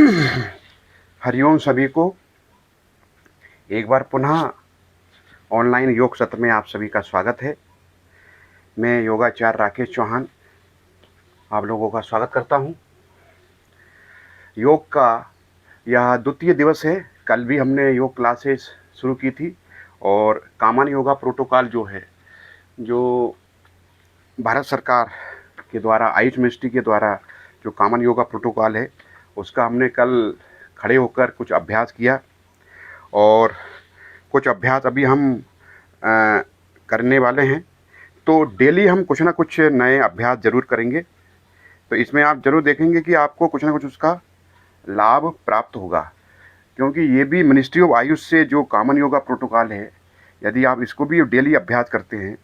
हरिओम सभी को। एक बार पुनः ऑनलाइन योग सत्र में आप सभी का स्वागत है। मैं योगाचार्य राकेश चौहान आप लोगों का स्वागत करता हूं। योग का यह द्वितीय दिवस है। कल भी हमने योग क्लासेस शुरू की थी और कॉमन योगा प्रोटोकॉल जो है, जो भारत सरकार के द्वारा आयुष मिनिस्ट्री के द्वारा जो कॉमन योगा प्रोटोकॉल है, उसका हमने कल खड़े होकर कुछ अभ्यास किया और कुछ अभ्यास अभी हम करने वाले हैं। तो डेली हम कुछ ना कुछ नए अभ्यास ज़रूर करेंगे। तो इसमें आप ज़रूर देखेंगे कि आपको कुछ ना कुछ उसका लाभ प्राप्त होगा, क्योंकि ये भी मिनिस्ट्री ऑफ आयुष से जो कॉमन योगा प्रोटोकॉल है, यदि आप इसको भी डेली अभ्यास करते हैं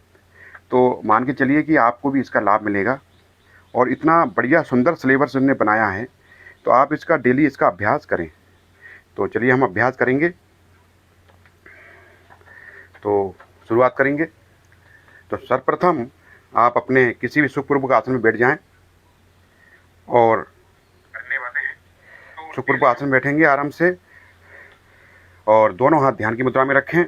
तो मान के चलिए कि आपको भी इसका लाभ मिलेगा। और इतना बढ़िया सुंदर सिलेबस उन्होंने बनाया है, तो आप इसका डेली इसका अभ्यास करें। तो चलिए हम अभ्यास करेंगे। तो शुरुआत करेंगे। तो सर्वप्रथम आप अपने किसी भी सुखपूर्वक आसन में बैठ जाएं और करने वाले हैं। तो सुखपूर्वक आसन में बैठेंगे आराम से और दोनों हाथ ध्यान की मुद्रा में रखें।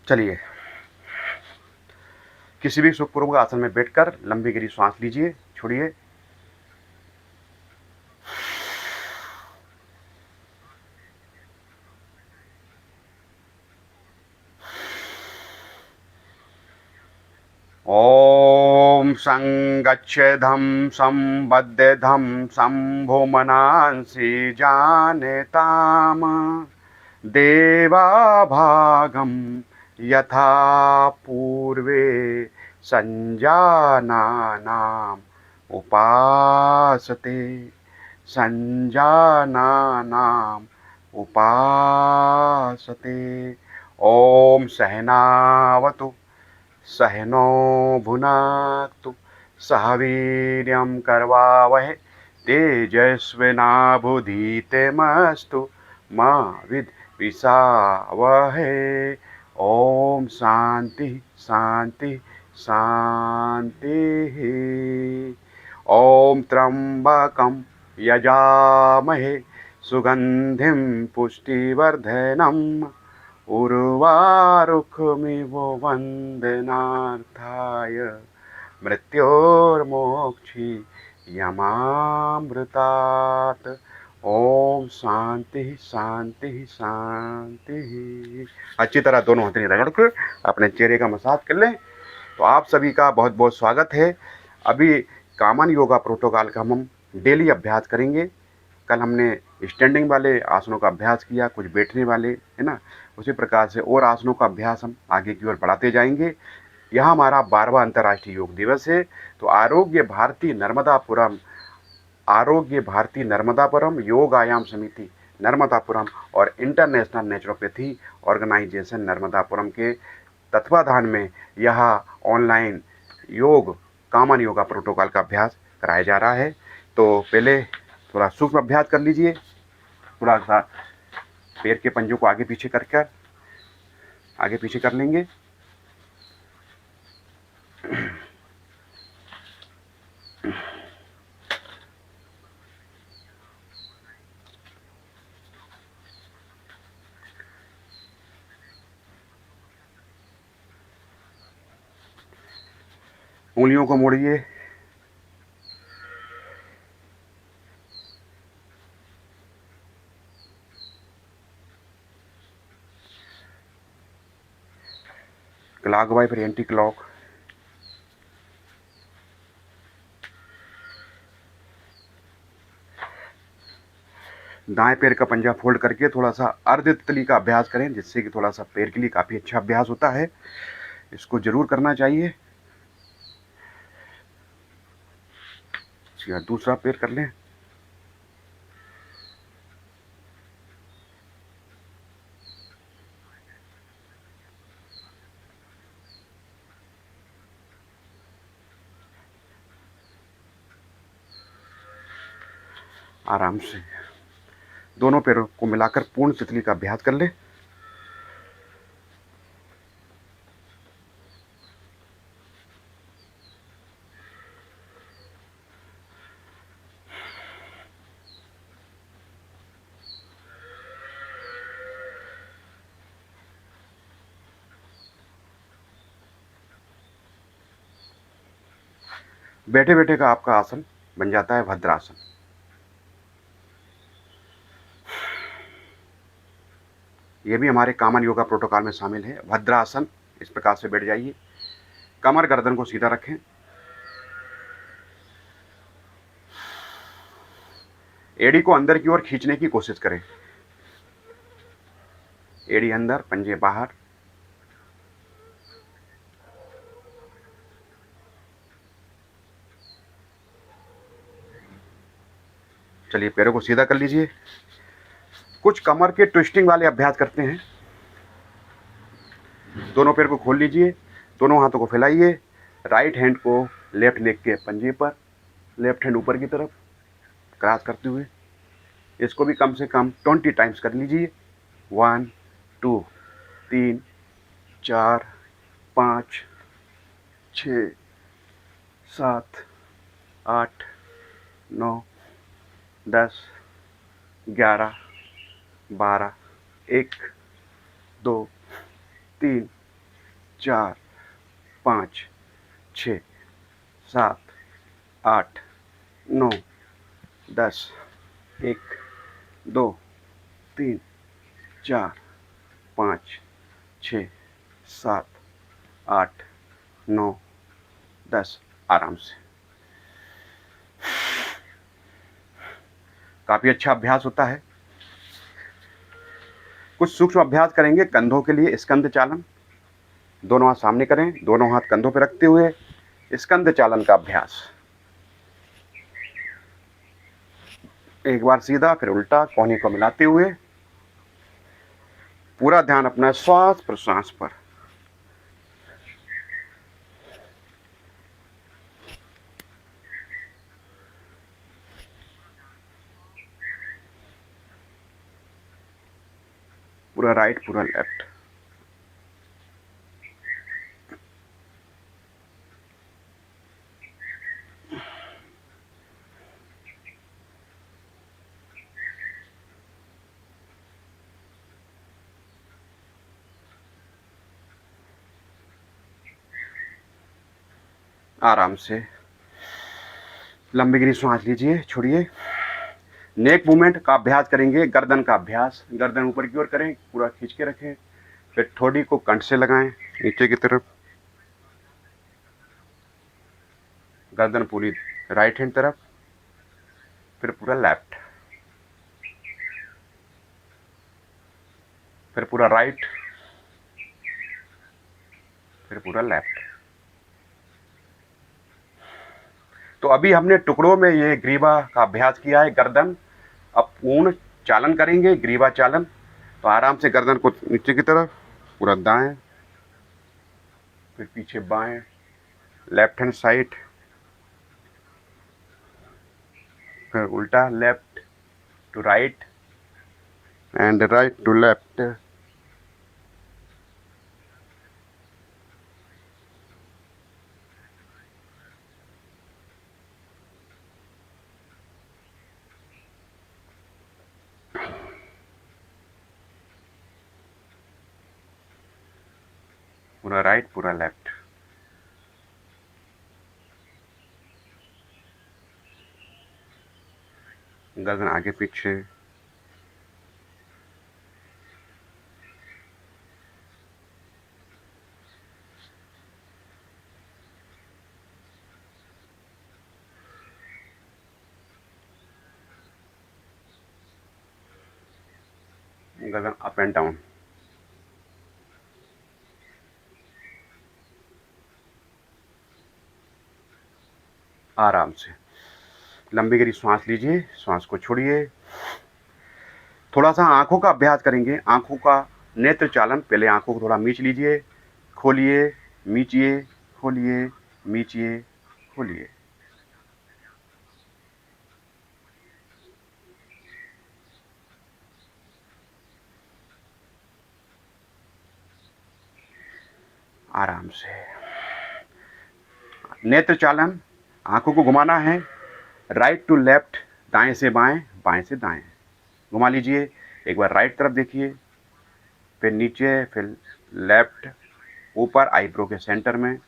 चलिए, किसी भी सुखपूर्वक आसन में बैठकर लंबी गहरी सांस लीजिए, छोड़िए। ओम संगच्छेदं संबद्धेदं संभोमनांसि जानेताम देवाभागं यथा पूर्वे संजानानाम् उपासते संजानानाम् उपासते। ओम सहनावतु सहनो भुनाक्तु सह वीर्यं करवावहै तेजस्विनावधीतमस्तु मा विद्विषावहै। ओम शांति शांति शांति। ओम त्र्यंबकं यजामहे सुगंधिं पुष्टिवर्धनम् उर्वारुकमिव वन्दनार्थाय मृत्योर्मोक्षी यमामृतात्। ओम शांति शांति शांति। अच्छी तरह दोनों हथेली रगड़कर अपने चेहरे का मसाज कर लें। तो आप सभी का बहुत बहुत स्वागत है। अभी कॉमन योगा प्रोटोकॉल का हम डेली अभ्यास करेंगे। कल हमने स्टैंडिंग वाले आसनों का अभ्यास किया, कुछ बैठने वाले, है ना। उसी प्रकार से और आसनों का अभ्यास हम आगे की ओर बढ़ाते जाएंगे। यह हमारा 12वां अंतर्राष्ट्रीय योग दिवस है। तो आरोग्य भारती नर्मदापुरम योग आयाम समिति नर्मदापुरम और इंटरनेशनल नेचुरोपैथी ऑर्गेनाइजेशन नर्मदापुरम के तत्वाधान में यह ऑनलाइन योग कॉमन योगा प्रोटोकॉल का अभ्यास कराया जा रहा है। तो पहले थोड़ा सूक्ष्म अभ्यास कर लीजिए। थोड़ा सा पैर के पंजों को आगे पीछे कर लेंगे। उंगलियों को मोड़िए। क्लॉक वाइज फिर एंटी क्लॉक। दाएं पैर का पंजा फोल्ड करके थोड़ा सा अर्ध तितली का अभ्यास करें, जिससे कि थोड़ा सा पैर के लिए काफ़ी अच्छा अभ्यास होता है। इसको जरूर करना चाहिए। दूसरा पैर कर लें। आराम से दोनों पैरों को मिलाकर पूर्ण तितली का अभ्यास कर लें। बैठे बैठे का आपका आसन बन जाता है भद्रासन। ये भी हमारे कॉमन योगा प्रोटोकॉल में शामिल है। भद्रासन, इस प्रकार से बैठ जाइए, कमर गर्दन को सीधा रखें, एड़ी को अंदर की ओर खींचने की कोशिश करें, एड़ी अंदर, पंजे बाहर। चलिए पैरों को सीधा कर लीजिए। कुछ कमर के ट्विस्टिंग वाले अभ्यास करते हैं। दोनों पैर को खोल लीजिए, दोनों हाथों को फैलाइए, राइट हैंड को लेफ्ट लेग के पंजे पर, लेफ्ट हैंड ऊपर की तरफ क्रॉस करते हुए। इसको भी कम से कम 20 टाइम्स कर लीजिए। 1 2 3 4 5 6 7 8 9 10 11 12 1 2 3 4 5 6 7 8 9 10 1 2 3 4 5 6 7 8 9 10। आराम से। काफ़ी अच्छा अभ्यास होता है। कुछ सूक्ष्म अभ्यास करेंगे कंधों के लिए। स्कंद चालन, दोनों हाथ सामने करें, दोनों हाथ कंधों पर रखते हुए स्कंद चालन का अभ्यास। एक बार सीधा, फिर उल्टा, कोहनी को मिलाते हुए। पूरा ध्यान अपना श्वास प्रश्वास पर। पूरा राइट, पूरा लेफ्ट। आराम से लंबी गहरी सांस लीजिए, छोड़िए। नेक मूवमेंट का अभ्यास करेंगे। गर्दन का अभ्यास, गर्दन ऊपर की ओर करें, पूरा खींच के रखें, फिर ठोड़ी को कंठ से लगाएं नीचे की तरफ, गर्दन पूरी राइट हैंड तरफ, फिर पूरा लेफ्ट, फिर पूरा राइट, फिर पूरा लेफ्ट। तो अभी हमने टुकड़ों में ये ग्रीवा का अभ्यास किया है। गर्दन, अब पूर्ण चालन करेंगे, ग्रीवा चालन। तो आराम से गर्दन को नीचे की तरफ, पूरा दाएं, फिर पीछे बाएं, लेफ्ट हैंड साइड, फिर उल्टा, left to right and right to left. पूरा राइट, पूरा लेफ्ट। गर्दन आगे पीछे, गर्दन अप एंड डाउन। आराम से लंबी गहरी सांस लीजिए, सांस को छोड़िए। थोड़ा सा आंखों का अभ्यास करेंगे। आंखों का नेत्र चालन। पहले आंखों को थोड़ा मीच लीजिए, खोलिए, मीचिए, खोलिए, मीचिए, खोलिए। आराम से नेत्र चालन, आंखों को घुमाना है, राइट टू लेफ्ट, दाएं से बाएं, बाएं से दाएं। घुमा लीजिए। एक बार राइट तरफ देखिए, फिर नीचे, फिर लेफ्ट, ऊपर आईब्रो के सेंटर में,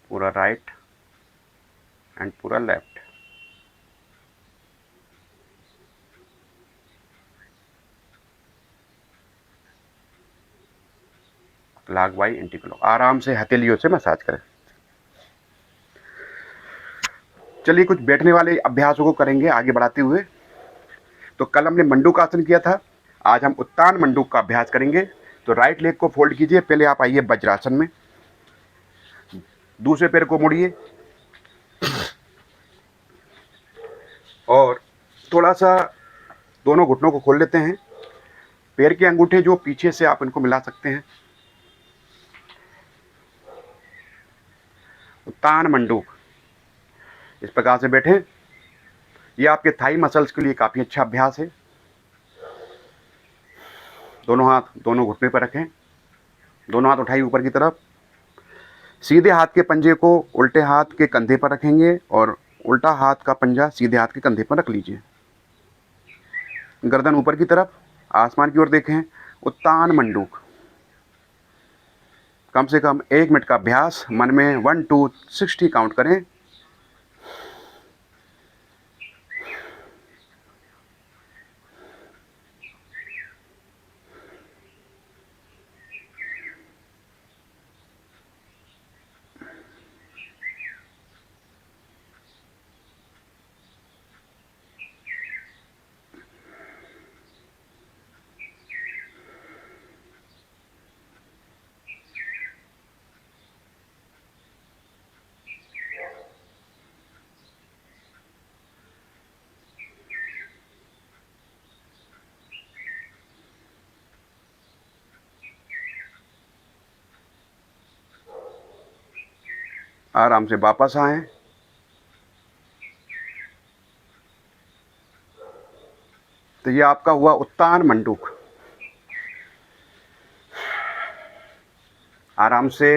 पूरा राइट एंड पूरा left. Clock by anti clock. आराम से हथेलियों से मसाज करें। चलिए कुछ बैठने वाले अभ्यासों को करेंगे आगे बढ़ाते हुए। तो कल हमने मंडूक आसन किया था, आज हम उत्तान मंडूक का अभ्यास करेंगे। तो राइट लेग को फोल्ड कीजिए, पहले आप आइए वज्रासन में, दूसरे पैर को मोड़िए और थोड़ा सा दोनों घुटनों को खोल लेते हैं। पैर के अंगूठे जो पीछे से आप इनको मिला सकते हैं। उत्तान मंडूक इस प्रकार से बैठे। ये आपके थाई मसल्स के लिए काफ़ी अच्छा अभ्यास है। दोनों हाथ दोनों घुटने पर रखें, दोनों हाथ उठाइए ऊपर की तरफ। सीधे हाथ के पंजे को उल्टे हाथ के कंधे पर रखेंगे और उल्टा हाथ का पंजा सीधे हाथ के कंधे पर रख लीजिए। गर्दन ऊपर की तरफ, आसमान की ओर देखें। उत्तान मंडूक। कम से कम 1 मिनट का अभ्यास। मन में 1 2 60 काउंट करें। आराम से वापस आएं। तो ये आपका हुआ उत्तान मंडूक। आराम से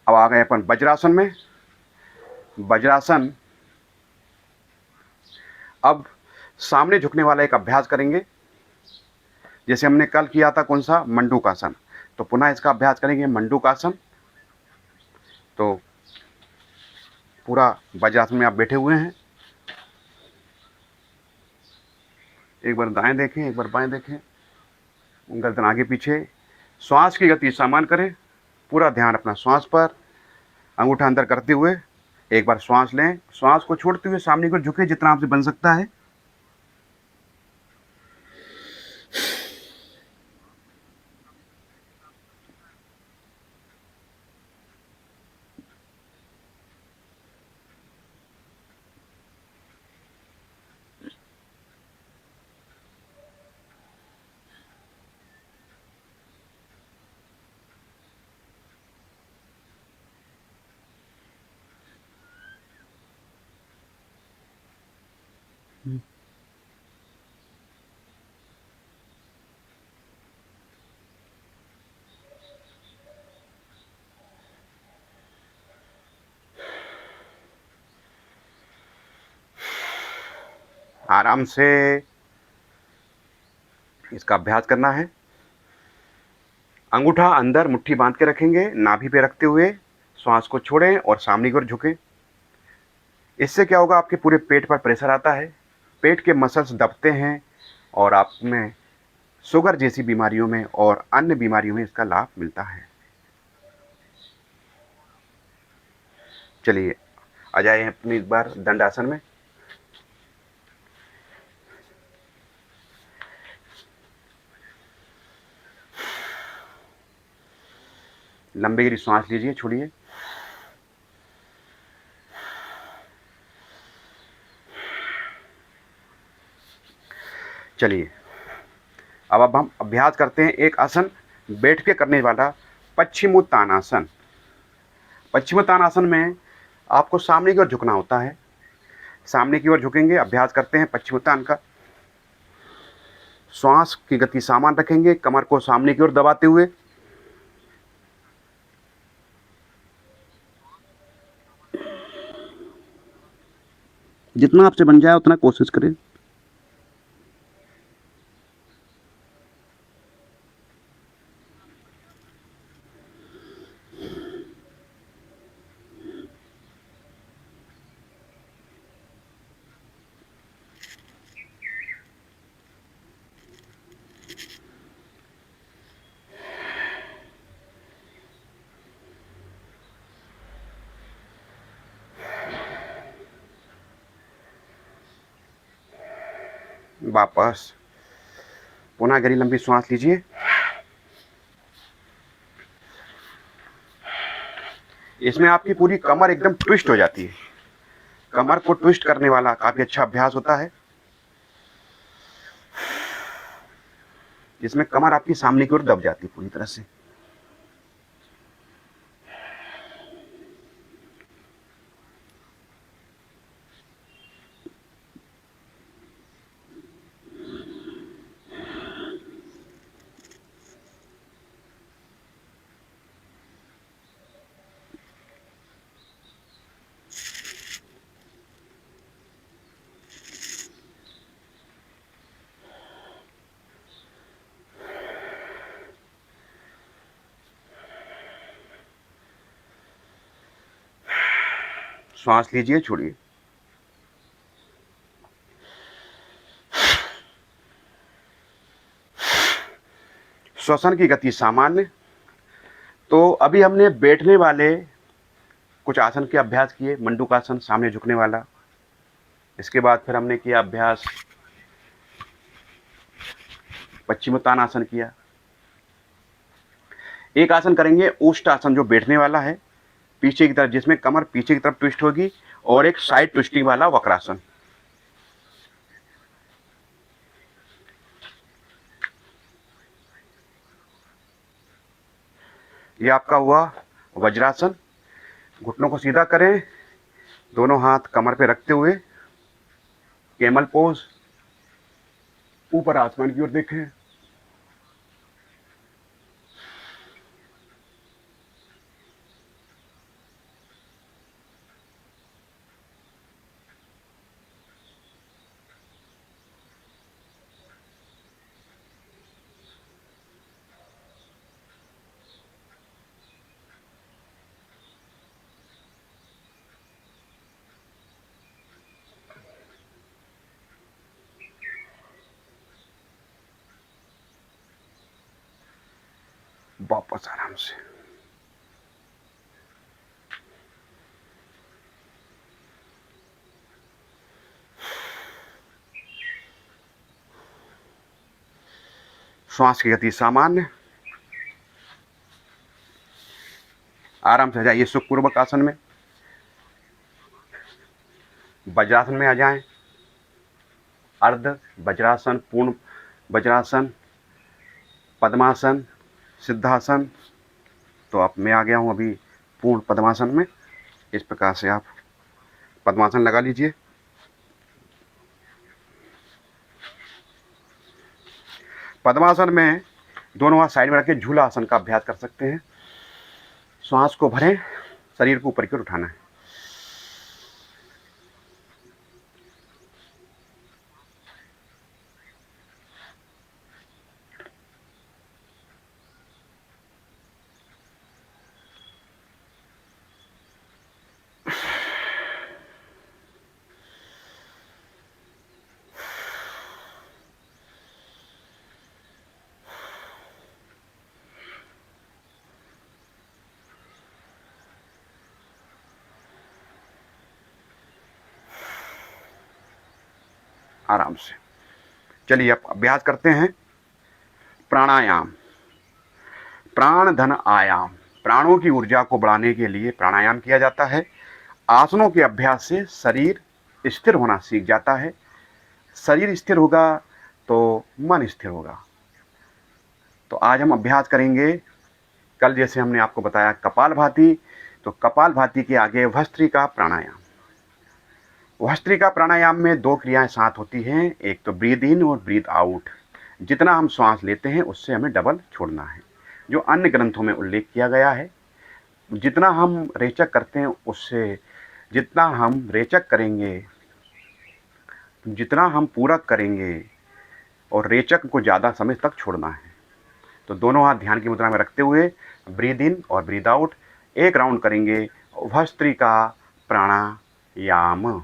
अब आ गए अपन वज्रासन में। वज्रासन, अब सामने झुकने वाला एक अभ्यास करेंगे, जैसे हमने कल किया था कौन सा, मंडूकासन। तो पुनः इसका अभ्यास करेंगे मंडूकासन। तो पूरा वज्रासन में आप बैठे हुए हैं। एक बार दाएं देखें, एक बार बाएं देखें, गर्दन आगे पीछे। श्वास की गति समान करें, पूरा ध्यान अपना श्वास पर, अंगूठा अंदर करते हुए। एक बार श्वास लें, श्वास को छोड़ते हुए सामने की ओर झुके जितना आपसे बन सकता है। आराम से इसका अभ्यास करना है। अंगूठा अंदर मुट्ठी बांध के रखेंगे, नाभि पे रखते हुए श्वास को छोड़ें और सामने की ओर झुकें। इससे क्या होगा, आपके पूरे पेट पर प्रेशर आता है, पेट के मसल्स दबते हैं और आप में शुगर जैसी बीमारियों में और अन्य बीमारियों में इसका लाभ मिलता है। चलिए आ जाए अपनी एक बार दंडासन में। लंबी गहरी सांस लीजिए, छोड़िए। चलिए अब हम अभ्यास करते हैं एक आसन बैठ के करने वाला, पश्चिमोत्तानासन। पश्चिमोत्तानासन में आपको सामने की ओर झुकना होता है। सामने की ओर झुकेंगे, अभ्यास करते हैं पश्चिमोत्तान का। श्वास की गति समान रखेंगे, कमर को सामने की ओर दबाते हुए। जितना आपसे बन जाए उतना कोशिश करें। वापस पुनः गहरी लंबी सांस लीजिए। इसमें आपकी पूरी कमर एकदम ट्विस्ट हो जाती है। कमर को ट्विस्ट करने वाला काफ़ी अच्छा अभ्यास होता है, जिसमें कमर आपकी सामने की ओर दब जाती है पूरी तरह से। श्वास लीजिए, छोड़िए। श्वसन की गति सामान्य। तो अभी हमने बैठने वाले कुछ आसन के अभ्यास किए, मंडूकासन, सामने झुकने वाला। इसके बाद फिर हमने किया अभ्यास पश्चिमोत्तानासन किया। एक आसन करेंगे ओष्ठासन, जो बैठने वाला है पीछे की तरफ, जिसमें कमर पीछे की तरफ ट्विस्ट होगी, और एक साइड ट्विस्टिंग वाला वक्रासन। ये आपका हुआ वज्रासन। घुटनों को सीधा करें, दोनों हाथ कमर पे रखते हुए कैमल पोज, ऊपर आसमान की ओर देखें। वापस आराम से। श्वास की गति सामान्य। आराम से जाइए सुखपूर्वक आसन में। वज्रासन में आ जाएं। अर्ध वज्रासन, पूर्ण वज्रासन, पद्मासन, सिद्धासन। तो अब मैं आ गया हूं अभी पूर्ण पद्मासन में। इस प्रकार से आप पद्मासन लगा लीजिए। पद्मासन में दोनों हाथ साइड में रख के झूला आसन का अभ्यास कर सकते हैं। श्वास को भरें, शरीर को ऊपर की ओर उठाना है। आराम से चलिए अब अभ्यास करते हैं प्राणायाम। प्राण धन आयाम। प्राणों की ऊर्जा को बढ़ाने के लिए प्राणायाम किया जाता है। आसनों के अभ्यास से शरीर स्थिर होना सीख जाता है। शरीर स्थिर होगा तो मन स्थिर होगा। तो आज हम अभ्यास करेंगे, कल जैसे हमने आपको बताया कपालभाति, तो कपालभाति के आगे भस्त्रिका प्राणायाम। भस्त्रिका प्राणायाम में दो क्रियाएं साथ होती हैं, एक तो ब्रीद इन और ब्रीद आउट। जितना हम श्वास लेते हैं उससे हमें डबल छोड़ना है, जो अन्य ग्रंथों में उल्लेख किया गया है। जितना हम रेचक करते हैं उससे, जितना हम रेचक करेंगे, जितना हम पूरक करेंगे, और रेचक को ज़्यादा समय तक छोड़ना है। तो दोनों हाथ ध्यान की मुद्रा में रखते हुए ब्रीद इन और ब्रीद आउट एक राउंड करेंगे भस्त्रिका प्राणायाम।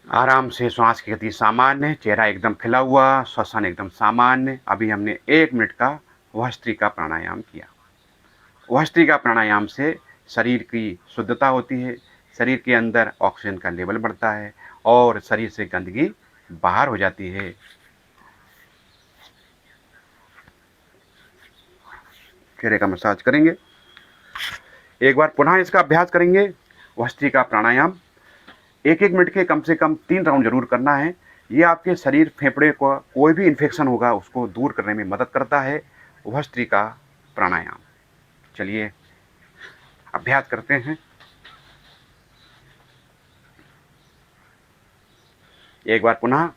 आराम से श्वास की गति सामान्य, चेहरा एकदम खिला हुआ, श्वसन एकदम सामान्य। अभी हमने 1 मिनट का भस्त्रिका प्राणायाम किया। भस्त्रिका प्राणायाम से शरीर की शुद्धता होती है, शरीर के अंदर ऑक्सीजन का लेवल बढ़ता है और शरीर से गंदगी बाहर हो जाती है। चेहरे का मसाज करेंगे। एक बार पुनः इसका अभ्यास करेंगे। भस्त्रिका प्राणायाम 1-1 मिनट के कम से कम 3 राउंड जरूर करना है। ये आपके शरीर, फेफड़े को कोई भी इन्फेक्शन होगा उसको दूर करने में मदद करता है भस्त्रिका प्राणायाम। चलिए अभ्यास करते हैं। एक बार पुनः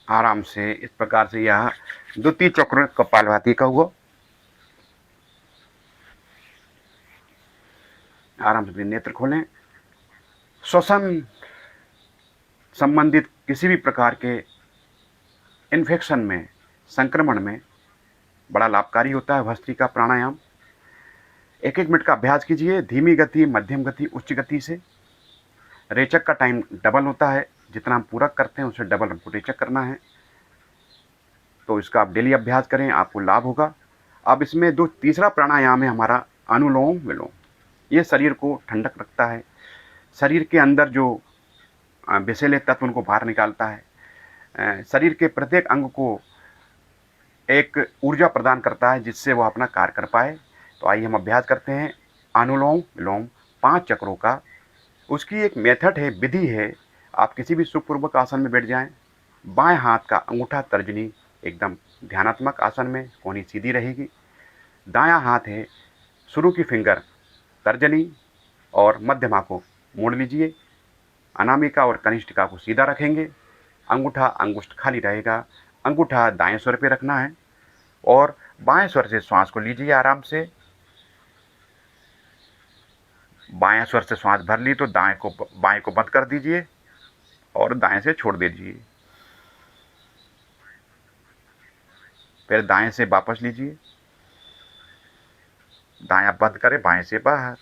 आराम से इस प्रकार से यह द्वितीय चक्र कपालभाति का हुआ। आराम से अपने नेत्र खोलें। श्वसन संबंधित किसी भी प्रकार के इन्फेक्शन में, संक्रमण में बड़ा लाभकारी होता है भस्त्रिका प्राणायाम। 1-1 मिनट का अभ्यास कीजिए, धीमी गति, मध्यम गति, उच्च गति से। रेचक का टाइम डबल होता है, जितना हम पूरक करते हैं उससे डबल हमको रेचक करना है। तो इसका आप डेली अभ्यास करें, आपको लाभ होगा। अब इसमें जो तीसरा प्राणायाम है हमारा अनुलोम विलोम। ये शरीर को ठंडक रखता है, शरीर के अंदर जो विषैले तत्व उनको बाहर निकालता है, शरीर के प्रत्येक अंग को एक ऊर्जा प्रदान करता है जिससे वो अपना कार्य कर पाए। तो आइए हम अभ्यास करते हैं अनुलोम विलोम 5 चक्रों का। उसकी एक मेथड है, विधि है। आप किसी भी सुखपूर्वक आसन में बैठ जाएं। बाएं हाथ का अंगूठा तर्जनी एकदम ध्यानात्मक आसन में, कोहनी सीधी रहेगी। दायां हाथ है, शुरू की फिंगर तर्जनी और मध्यमा को मोड़ लीजिए। अनामिका और कनिष्ठिका को सीधा रखेंगे। अंगूठा अंगुष्ठ खाली रहेगा। अंगूठा दाएं स्वर पे रखना है और बाएं स्वर से श्वास को लीजिए आराम से। बाएं स्वर से श्वास भर ली तो बाएं को बंद कर दीजिए और दाएं से छोड़ दीजिए। फिर दाएं से वापस लीजिए, दायां बंद करें, बाएं से बाहर।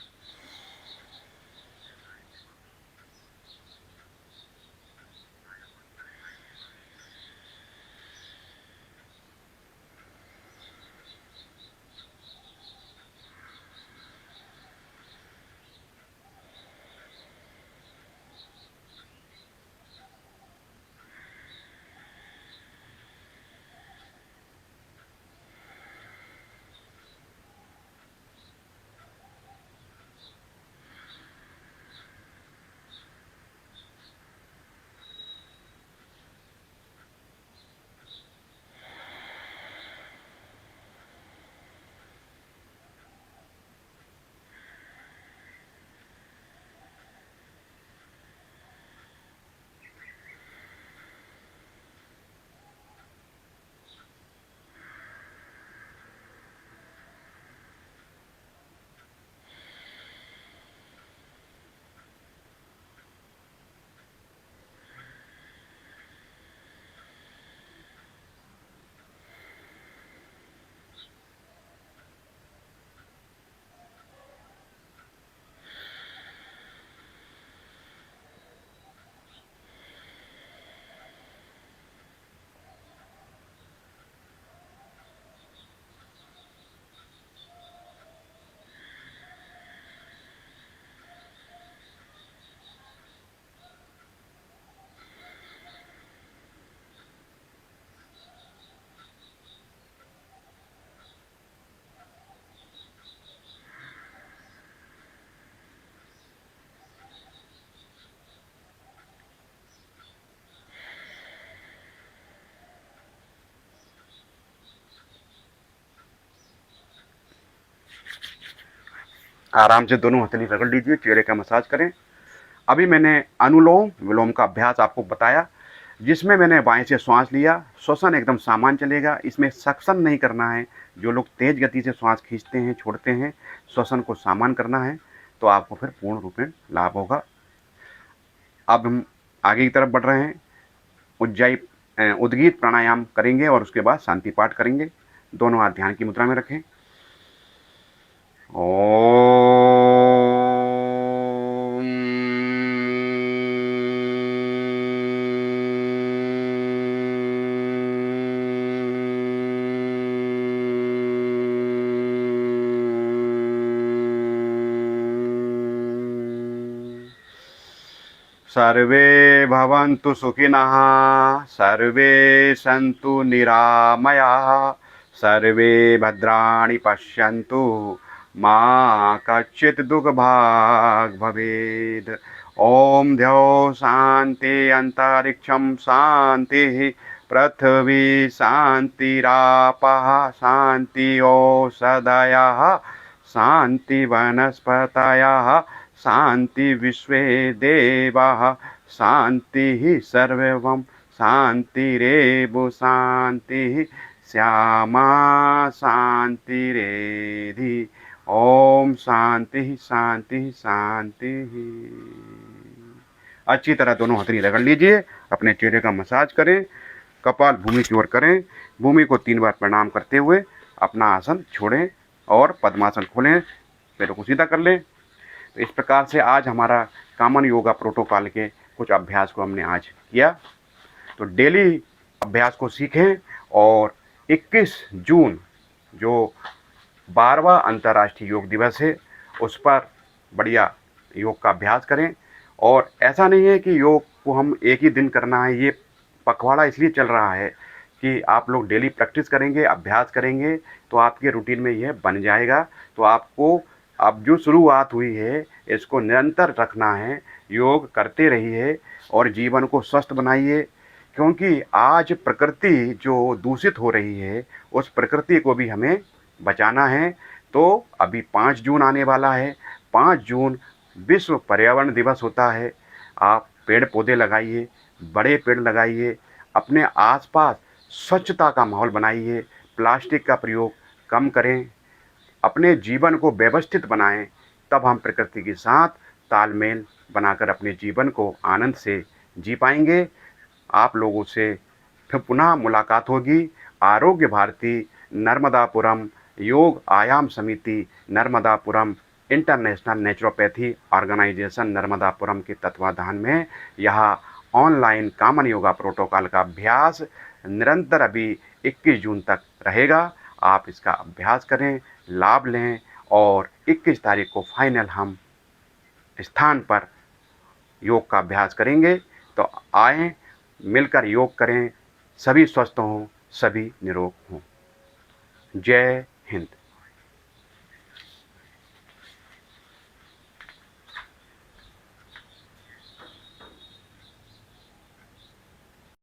आराम से दोनों हथेली रगड़ लीजिए, चेहरे का मसाज करें। अभी मैंने अनुलोम विलोम का अभ्यास आपको बताया, जिसमें मैंने बाएं से श्वास लिया, श्वसन एकदम सामान्य चलेगा, इसमें सक्शन नहीं करना है। जो लोग तेज गति से श्वास खींचते हैं, छोड़ते हैं, श्वसन को सामान्य करना है, तो आपको फिर पूर्ण रूप में लाभ होगा। अब हम आगे की तरफ बढ़ रहे हैं। उद्गीत प्राणायाम करेंगे और उसके बाद शांति पाठ करेंगे। दोनों हाथ ध्यान की मुद्रा में रखें। ओम सर्वे भवन्तु सुखिनः, सर्वे सन्तु निरामयाः, सर्वे भद्राणि पश्यन्तु, मा कश्चित् दुःखभाग् भवेत्। ॐ द्यौः शान्ति, अन्तरिक्षं शान्तिः, पृथिवी शान्तिरापः शान्ति, ओषधयः शान्ति, वनस्पतयः शान्ति, विश्वे देवाः शान्तिः, सर्वं शान्तिरेव शान्तिः, श्यामा शान्तिरेधि। ओम शांति शांति शांति। अच्छी तरह दोनों हथेली रगड़ लीजिए, अपने चेहरे का मसाज करें, कपाल भूमि की ओर करें, भूमि को 3 बार प्रणाम करते हुए अपना आसन छोड़ें और पद्मासन खोलें, पैरों को सीधा कर लें। तो इस प्रकार से आज हमारा कॉमन योगा प्रोटोकॉल के कुछ अभ्यास को हमने आज किया। तो डेली अभ्यास को सीखें और 21 जून जो 12वां अंतर्राष्ट्रीय योग दिवस है, उस पर बढ़िया योग का अभ्यास करें। और ऐसा नहीं है कि योग को हम एक ही दिन करना है, ये पखवाड़ा इसलिए चल रहा है कि आप लोग डेली प्रैक्टिस करेंगे, अभ्यास करेंगे, तो आपके रूटीन में यह बन जाएगा। तो आपको अब जो शुरुआत हुई है, इसको निरंतर रखना है, योग करते रहिए और जीवन को स्वस्थ बनाइए। क्योंकि आज प्रकृति जो दूषित हो रही है, उस प्रकृति को भी हमें बचाना है। तो अभी 5 जून आने वाला है, 5 जून विश्व पर्यावरण दिवस होता है। आप पेड़ पौधे लगाइए, बड़े पेड़ लगाइए, अपने आसपास स्वच्छता का माहौल बनाइए, प्लास्टिक का प्रयोग कम करें, अपने जीवन को व्यवस्थित बनाएं। तब हम प्रकृति के साथ तालमेल बनाकर अपने जीवन को आनंद से जी पाएंगे। आप लोगों से फिर पुनः मुलाकात होगी। आरोग्य भारती नर्मदापुरम योग आयाम समिति Narmadapuram international naturopathy organization Narmadapuram के तत्वाधान में यह ऑनलाइन कॉमन योगा प्रोटोकॉल का अभ्यास निरंतर अभी 21 जून तक रहेगा। आप इसका अभ्यास करें, लाभ लें और 21 तारीख को फाइनल हम स्थान पर योग का अभ्यास करेंगे। तो आएं, मिलकर योग करें, सभी स्वस्थ हों, सभी निरोग हों। जय हिंद।